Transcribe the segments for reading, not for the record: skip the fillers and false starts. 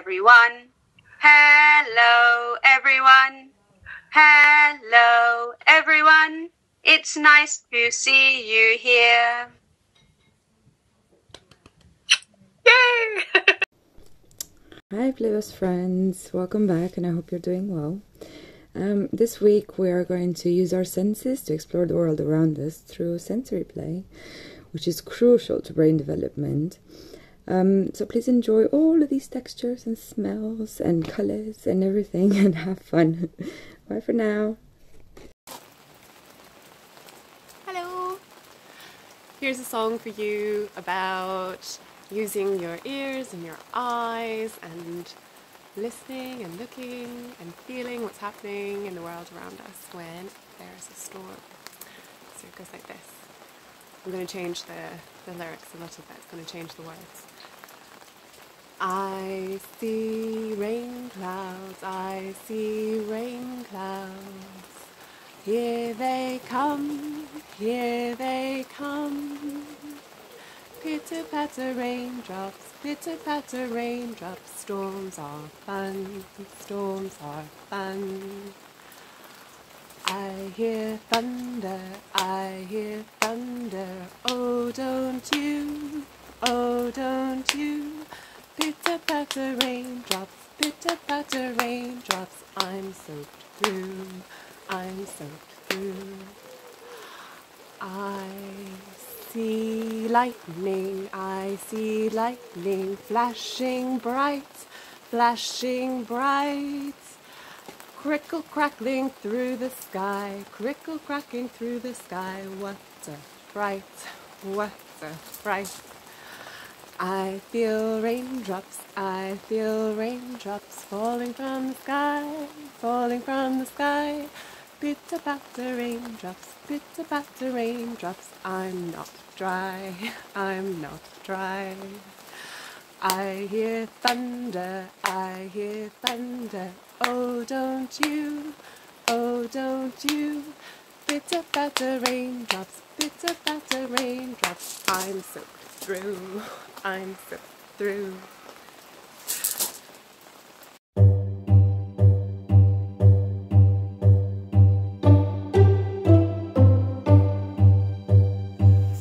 everyone. Hello, everyone. Hello, everyone. It's nice to see you here. Yay! Hi Blue's friends, welcome back and I hope you're doing well. This week we are going to use our senses to explore the world around us through sensory play, which is crucial to brain development. So please enjoy all of these textures and smells and colors and everything and have fun. Bye for now. Hello! Here's a song for you about using your ears and your eyes and listening and looking and feeling what's happening in the world around us when there's a storm. So it goes like this. I'm going to change the lyrics a little bit. It's going to change the words. I see rain clouds, I see rain clouds. Here they come, here they come. Pitter-patter raindrops, pitter-patter raindrops. Storms are fun, storms are fun. I hear thunder, I hear thunder. Oh, don't you, oh, don't you. Pitter-patter raindrops, pitter-patter raindrops. I'm soaked through, I'm soaked through. I see lightning, I see lightning, flashing bright, flashing bright. Crickle crackling through the sky, crickle cracking through the sky. What a fright, what a fright. I feel raindrops, I feel raindrops falling from the sky, falling from the sky. Pitter-patter raindrops, pitter-patter raindrops. I'm not dry, I'm not dry. I hear thunder, I hear thunder. Oh, don't you, oh, don't you. Pitter-patter raindrops, pitter-patter raindrops. I'm soaked through, I'm soaked through.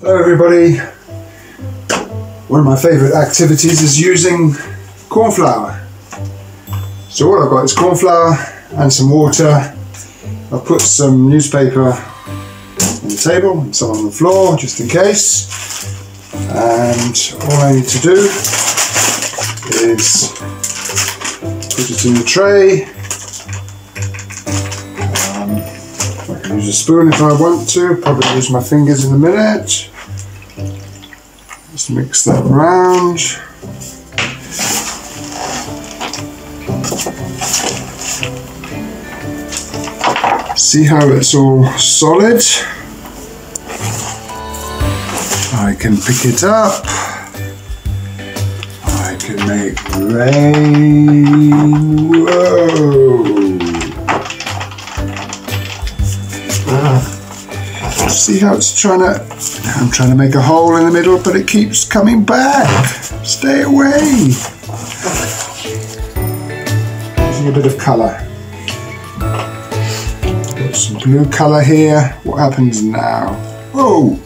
Hello everybody. One of my favourite activities is using corn flour. So what I've got is corn flour and some water. I've put some newspaper on the table and some on the floor just in case. And all I need to do is put it in the tray. I can use a spoon if I want to, probably use my fingers in a minute. Just mix that around. See how it's all solid? I can pick it up. I can make rain. Whoa! See how it's I'm trying to make a hole in the middle, but it keeps coming back. Stay away. Using a bit of colour. Got some blue colour here. What happens now? Whoa!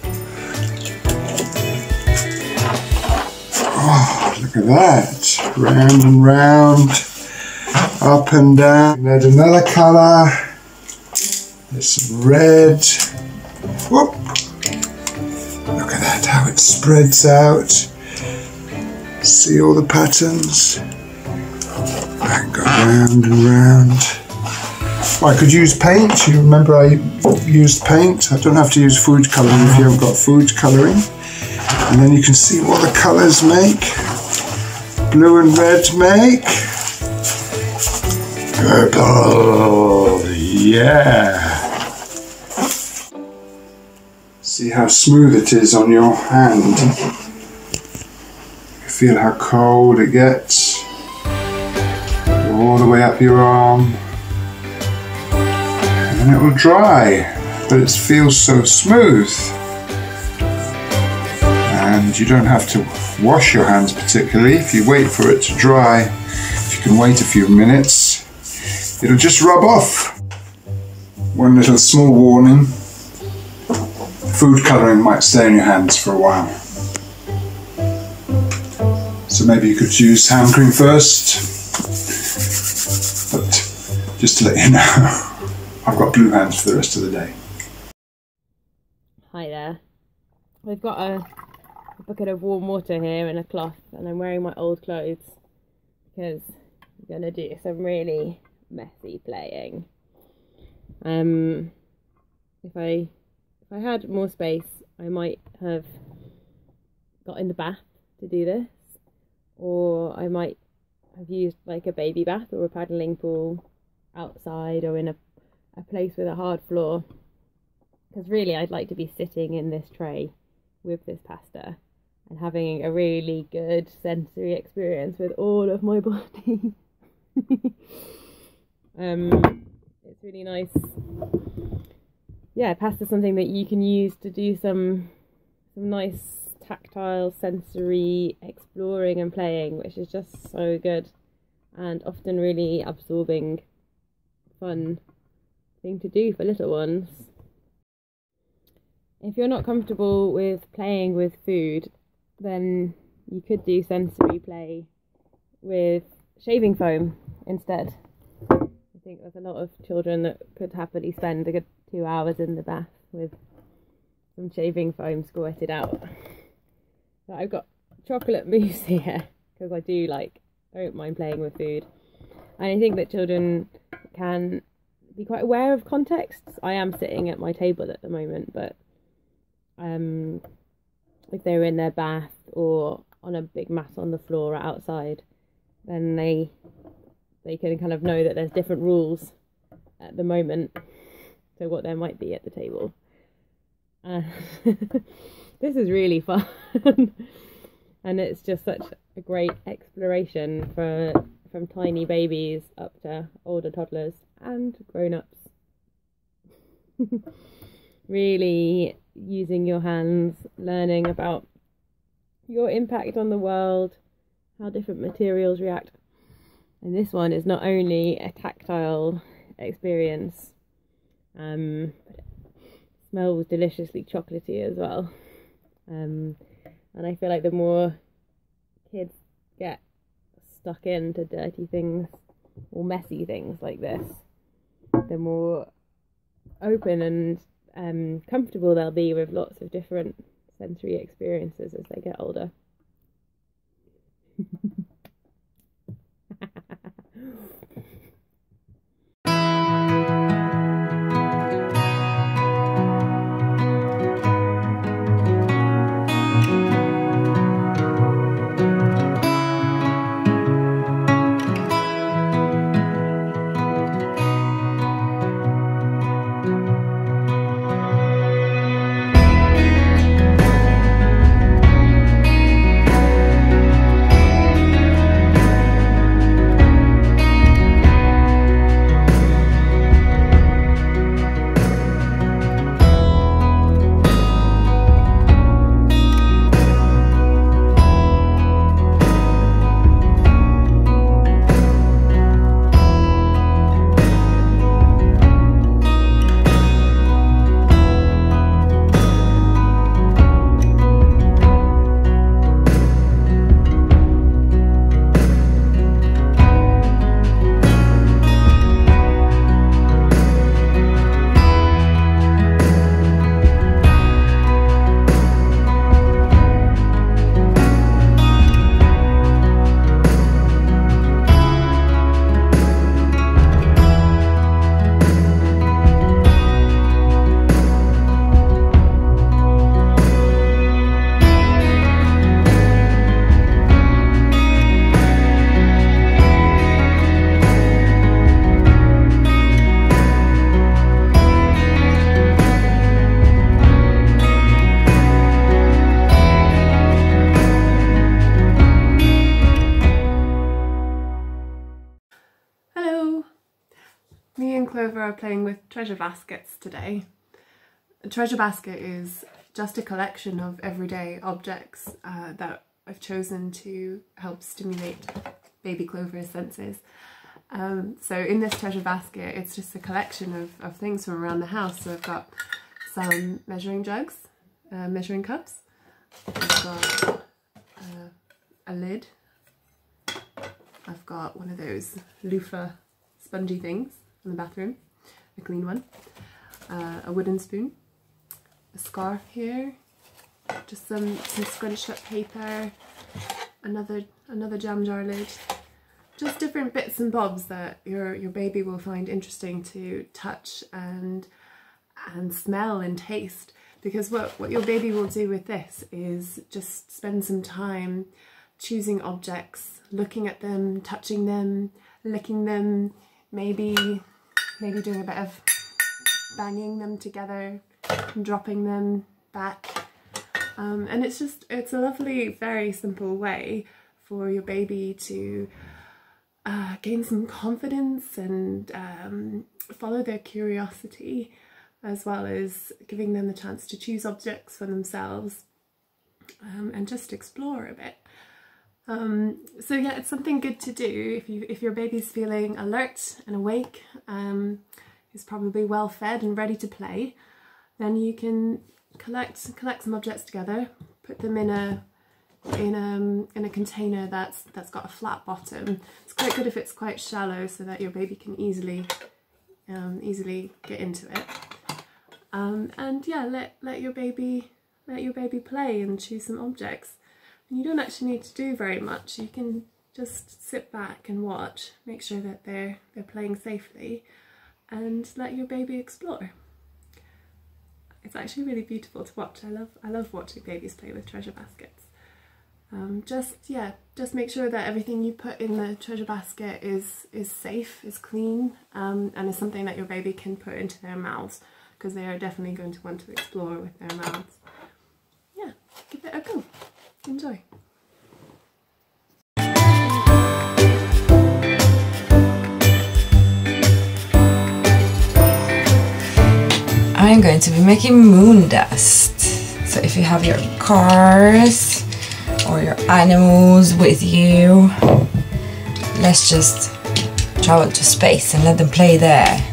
Oh, look at that. Round and round. Up and down. And add another colour. There's some red. Whoop! Look at that, how it spreads out. See all the patterns? And go round and round. Oh, I could use paint. You remember I used paint? I don't have to use food colouring if you haven't got food colouring. And then you can see what the colours make. Blue and red make. Purple, yeah. See how smooth it is on your hand. You feel how cold it gets. All the way up your arm. And then it will dry, but it feels so smooth. And you don't have to wash your hands particularly if you wait for it to dry. If can wait a few minutes. It'll just rub off. One little small warning. Food colouring might stay in your hands for a while. So maybe you could use hand cream first. But just to let you know, I've got blue hands for the rest of the day. Hi there. We've got a bucket of warm water here and a cloth, and I'm wearing my old clothes because I'm going to do some really messy playing. If I had more space, I might have got in the bath to do this, or I might have used like a baby bath or a paddling pool outside or in a place with a hard floor, because really I'd like to be sitting in this tray with this pasta and having a really good sensory experience with all of my body. It's really nice. Yeah, pasta's something that you can use to do some nice tactile sensory exploring and playing, which is just so good and often really absorbing, fun thing to do for little ones. If you're not comfortable with playing with food, then you could do sensory play with shaving foam instead. I think there's a lot of children that could happily spend a good 2 hours in the bath with some shaving foam squirted out. So I've got chocolate mousse here because I don't mind playing with food. And I think that children can be quite aware of contexts. I am sitting at my table at the moment, but if they're in their bath or on a big mat on the floor or outside, then they can kind of know that there's different rules at the moment to what there might be at the table. This is really fun. And it's just such a great exploration from tiny babies up to older toddlers and grown-ups. Really using your hands, learning about your impact on the world, how different materials react. And this one is not only a tactile experience, but it smells deliciously chocolatey as well. And I feel like the more kids get stuck into dirty things or messy things like this, the more open and comfortable they'll be with lots of different sensory experiences as they get older. Me and Clover are playing with treasure baskets today. A treasure basket is just a collection of everyday objects that I've chosen to help stimulate baby Clover's senses. So in this treasure basket, it's just a collection of things from around the house. So I've got some measuring jugs, measuring cups. I've got a lid. I've got one of those loofah spongy things in the bathroom, a clean one. A wooden spoon, a scarf here, just some scrunched up paper, another jam jar lid. Just different bits and bobs that your baby will find interesting to touch and smell and taste, because what your baby will do with this is just spend some time choosing objects, looking at them, touching them, licking them, maybe doing a bit of banging them together, dropping them back. And it's a lovely, very simple way for your baby to gain some confidence and follow their curiosity, as well as giving them the chance to choose objects for themselves and just explore a bit. So yeah, it's something good to do if your baby's feeling alert and awake, is probably well fed and ready to play. Then you can collect some objects together, put them in a container that's got a flat bottom. It's quite good if it's quite shallow, so that your baby can easily get into it. And yeah, let your baby play and choose some objects. And you don't actually need to do very much. You can just sit back and watch, make sure that they're playing safely, and let your baby explore. It's actually really beautiful to watch. I love watching babies play with treasure baskets. Just make sure that everything you put in the treasure basket is safe, is clean, and is something that your baby can put into their mouths, because they are definitely going to want to explore with their mouths. Yeah, give it a go. Enjoy. I'm going to be making Moondust. So if you have your cars or your animals with you, let's just travel to space and let them play there.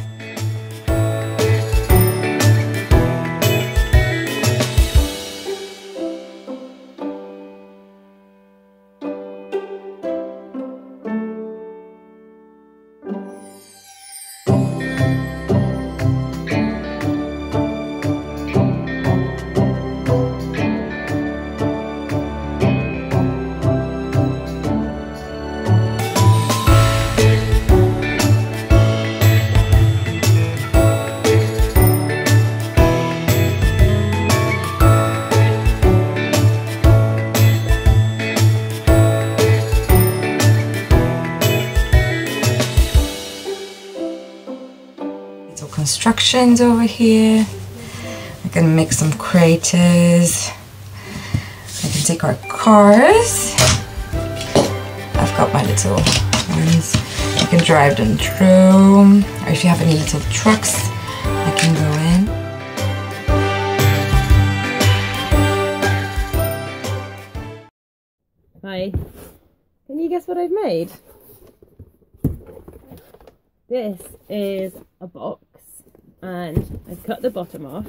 Constructions over here. I can make some craters. I can take our cars. I've got my little ones. I can drive them through. Or if you have any little trucks, I can go in. Hi. Can you guess what I've made? This is a box, and I've cut the bottom off,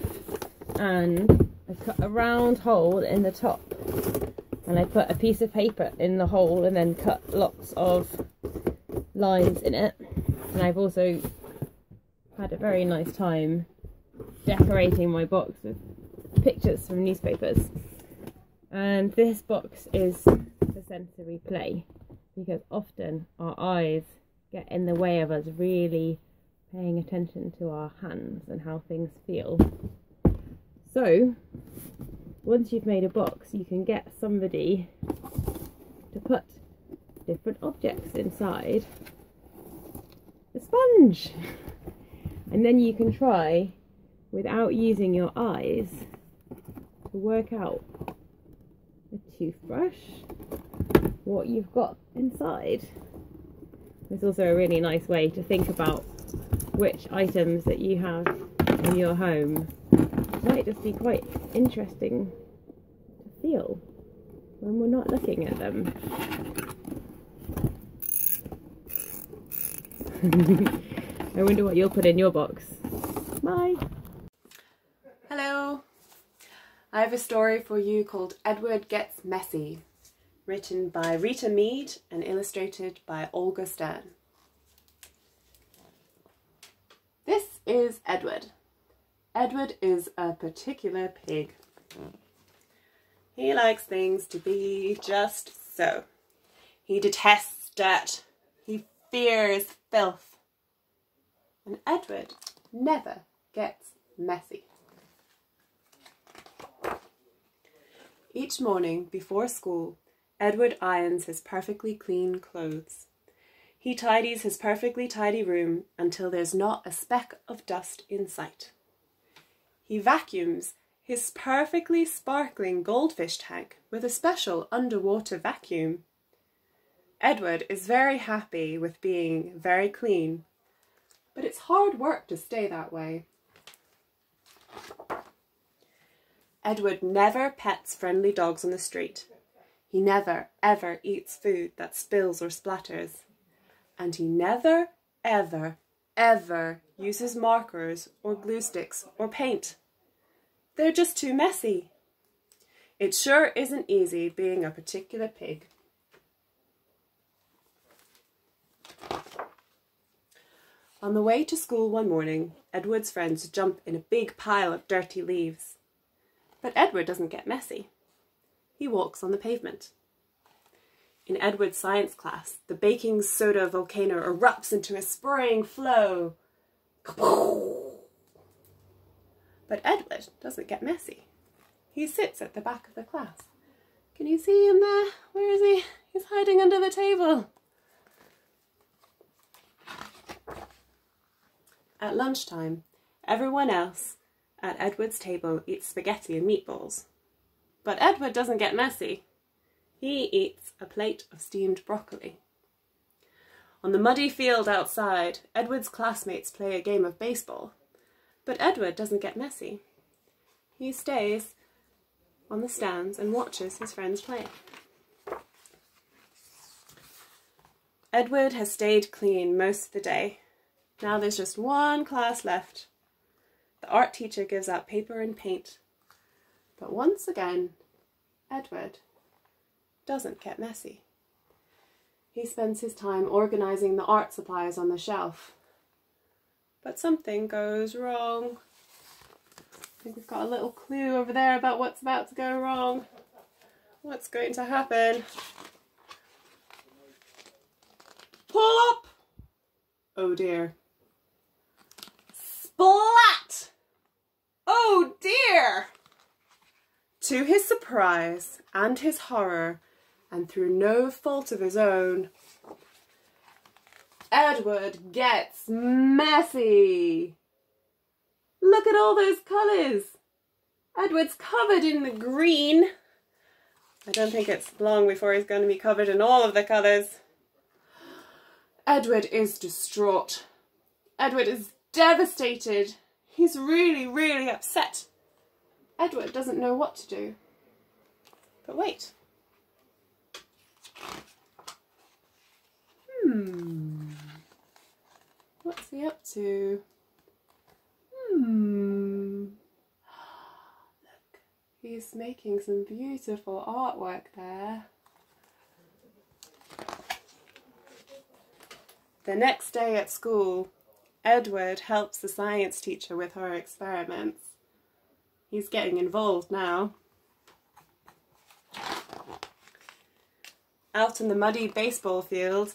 and I've cut a round hole in the top, and I put a piece of paper in the hole and then cut lots of lines in it. And I've also had a very nice time decorating my box with pictures from newspapers. And this box is for sensory play, because often our eyes get in the way of us really paying attention to our hands and how things feel. So once you've made a box, you can get somebody to put different objects inside a sponge, and then you can try, without using your eyes, to work out a toothbrush, what you've got inside. It's also a really nice way to think about which items that you have in your home might just be quite interesting to feel when we're not looking at them. I wonder what you'll put in your box. Bye. Hello. I have a story for you called Edward Gets Messy, written by Rita Mead and illustrated by Olga Stern. This is Edward. Edward is a particular pig. He likes things to be just so. He detests dirt. He fears filth. And Edward never gets messy. Each morning before school, Edward irons his perfectly clean clothes. He tidies his perfectly tidy room until there's not a speck of dust in sight. He vacuums his perfectly sparkling goldfish tank with a special underwater vacuum. Edward is very happy with being very clean, but it's hard work to stay that way. Edward never pets friendly dogs on the street. He never, ever eats food that spills or splatters. And he never, ever, ever uses markers or glue sticks or paint. They're just too messy. It sure isn't easy being a particular pig. On the way to school one morning, Edward's friends jump in a big pile of dirty leaves. But Edward doesn't get messy. He walks on the pavement. In Edward's science class, the baking soda volcano erupts into a spraying flow. But Edward doesn't get messy. He sits at the back of the class. Can you see him there? Where is he? He's hiding under the table. At lunchtime, everyone else at Edward's table eats spaghetti and meatballs. But Edward doesn't get messy. He eats a plate of steamed broccoli. On the muddy field outside, Edward's classmates play a game of baseball. But Edward doesn't get messy. He stays on the stands and watches his friends play. Edward has stayed clean most of the day. Now there's just one class left. The art teacher gives out paper and paint. But once again, Edward doesn't get messy. He spends his time organising the art supplies on the shelf. But something goes wrong. I think we've got a little clue over there about what's about to go wrong. What's going to happen? Pull up! Oh dear. Splat! Oh dear! To his surprise and his horror, and through no fault of his own, Edward gets messy. Look at all those colours. Edward's covered in the green. I don't think it's long before he's going to be covered in all of the colours. Edward is distraught. Edward is devastated. He's really, really upset. Edward doesn't know what to do. But wait. What's he up to? Look, he's making some beautiful artwork there. The next day at school, Edward helps the science teacher with her experiments. He's getting involved now. Out in the muddy baseball field,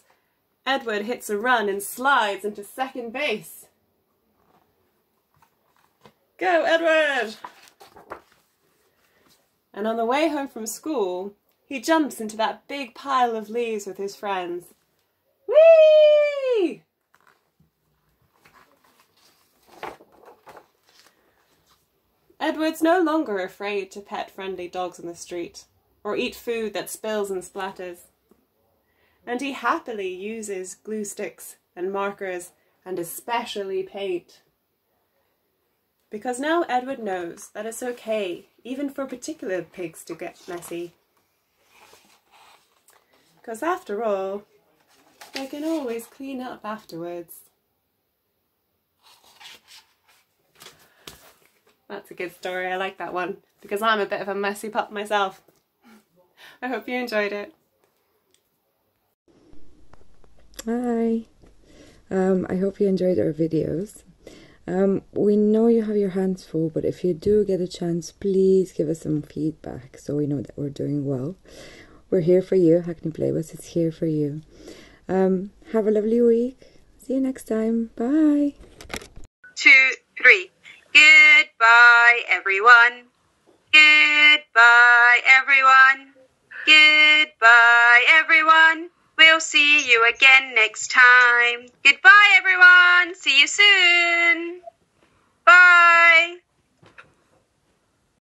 Edward hits a run and slides into second base. Go, Edward! And on the way home from school, he jumps into that big pile of leaves with his friends. Whee! Edward's no longer afraid to pet friendly dogs on the street, or eat food that spills and splatters. And he happily uses glue sticks and markers and especially paint. Because now Edward knows that it's okay, even for particular pigs, to get messy. Because after all, They can always clean up afterwards. That's a good story, I like that one, because I'm a bit of a messy pup myself. I hope you enjoyed it. Hi. I hope you enjoyed our videos. We know you have your hands full, but if you do get a chance, please give us some feedback so we know that we're doing well. We're here for you. Hackney Playbus is here for you. Have a lovely week. See you next time. Bye. 2, 3. Goodbye, everyone. Goodbye, everyone. Goodbye, everyone. We'll see you again next time. Goodbye, everyone. See you soon. Bye.